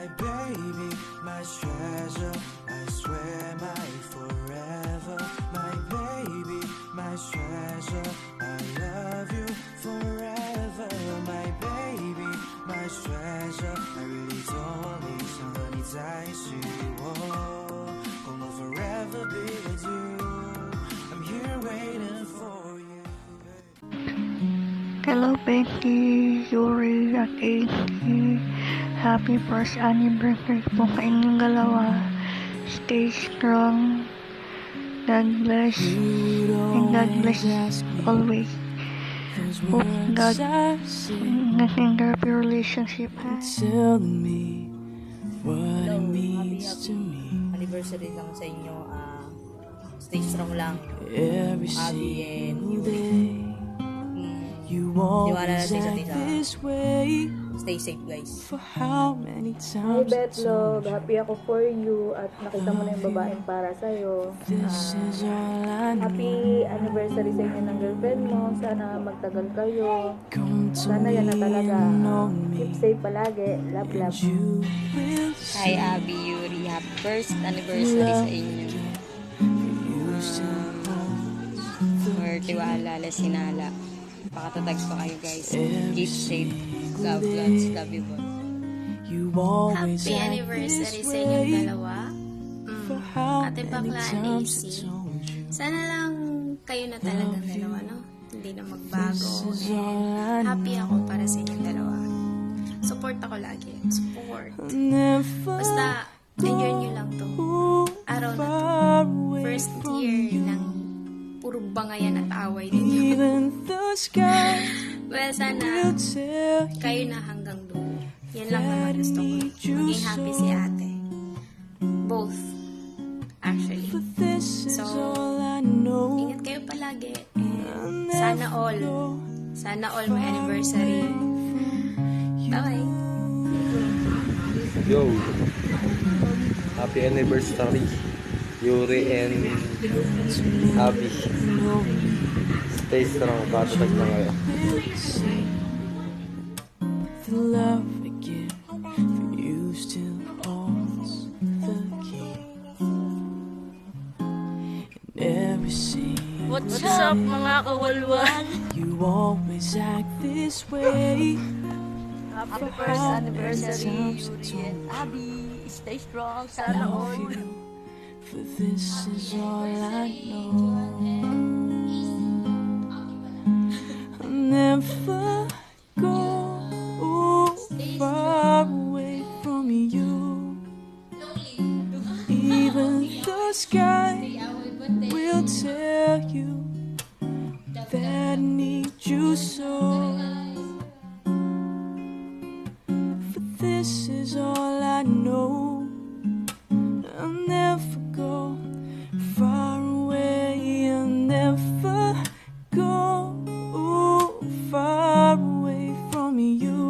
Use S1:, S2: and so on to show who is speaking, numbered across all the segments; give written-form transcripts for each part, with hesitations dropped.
S1: my baby, my treasure, I swear my forever. My baby, my treasure, I love you forever. My baby, my treasure, I really don't need somebody I see you. Oh, gonna forever be with you. I'm here waiting for you.
S2: Hello Becky, Yuri at AC. Happy first anniversary po sa inyong dalawa. Stay strong. God bless. And God bless always. Hope God nothing your relationship.
S1: Tell me what it means to me.
S3: Anniversary lang sa inyo. Stay strong lang.
S1: Every
S3: Abby and
S1: single
S3: Yuri.
S1: day. You always
S3: natin sa
S1: act
S3: tita.
S1: this way.
S3: Stay safe, guys.
S1: For how many
S4: Hi
S1: times I
S4: Betlog,
S1: told you
S4: happy ako for you at nakita mo na yung babaeng para sa'yo.
S1: this is all I
S4: Happy
S1: know.
S4: anniversary sa inyo ng girlfriend mo. Sana magtagal kayo.
S1: Come to
S4: Sana yan na
S1: me
S4: talaga.
S1: and know
S4: Keep
S1: me.
S4: safe palagi. Love,
S1: And
S4: love.
S1: you will
S3: Hi,
S1: see
S3: Abby, Yuri. Happy first anniversary sa inyo.
S1: you still hold
S3: More tiwala, less sinala. Pakatatags pa kayo, guys. Keep safe. Love, lots. Love you both.
S1: You always
S5: Happy
S1: act
S5: anniversary
S1: this
S5: sa inyong
S1: way.
S5: dalawa.
S1: For how
S5: Ate
S1: many
S5: Bakla and
S1: times I
S5: AC.
S1: told you
S5: Sana lang kayo na talagang dalawa, no? Hindi na magbago.
S1: this is all I
S5: Happy
S1: know.
S5: ako para sa inyong dalawa. Support ako lagi. Support.
S1: Never
S5: Basta, enjoy nyo lang to. Araw na to.
S1: far away
S5: First
S1: from
S5: year
S1: you.
S5: ng puro bangayan at away ninyo.
S1: Even the sky
S5: Well, sana
S1: will tell you
S5: kayo na hanggang dulo. Yan lang naman gusto ko. Maging happy si ate. Both. Actually.
S1: this is
S5: So,
S1: all I know.
S5: Ingat kayo palagi. And sana all. Sana all my anniversary. Bye-bye.
S6: Yo! Happy anniversary, Yuri and Abby. Stay strong, patatag na kayo.
S1: The love I give for you still holds the key. And every single
S2: What's up mga kawalwal?
S1: you always act this way.
S2: Happy first anniversary, Yuri and Abby. Stay strong. Sana all.
S1: For this is all I know. I'll never go far away from you. Even the sky will tell you that I need you so. For this is all I know. I'll never go far away. I'll never go far away from you.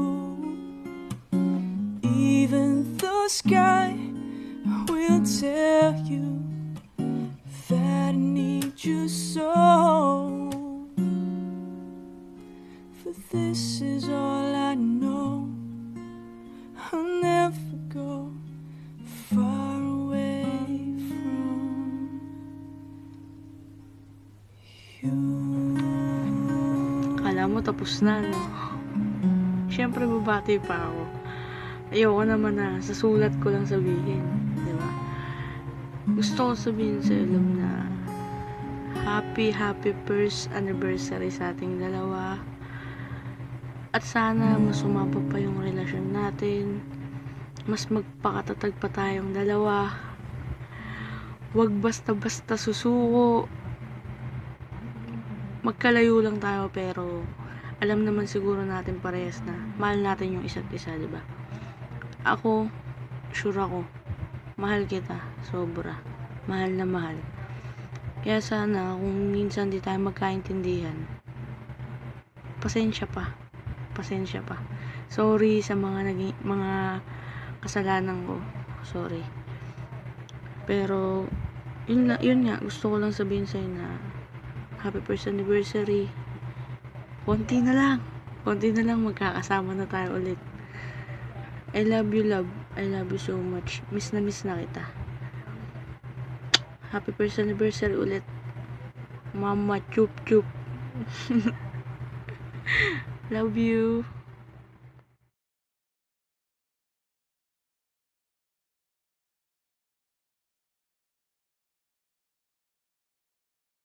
S1: Even the sky will tell you that I need you so. For this is all I know. I'll never go far away from you.
S2: Kala mo tapos na, no? Siyempre, babati pa ako. Ayoko naman na sa sulat ko lang sabihin. Di ba? Gusto ko sabihin sa love na happy first anniversary sa ating dalawa. At sana mas sumapa pa yung relasyon natin. Mas magpakatatag pa tayong dalawa. Huwag basta-basta susuko. Magkalayo lang tayo pero alam naman siguro natin parehas na mahal natin yung isa't isa, di ba? Ako, sure ako, mahal kita, sobra. Mahal na mahal. Kaya sana kung minsan di tayo magkaintindihan, pasensya pa. Sorry sa mga kasalanan ko. Sorry. Pero yun nga, gusto ko lang sabihin sa'yo na happy first anniversary. Konti na lang magkakasama na tayo ulit. I love you, love. I love you so much. Miss na kita. Happy first anniversary ulit. Mama, chup chup. Love you.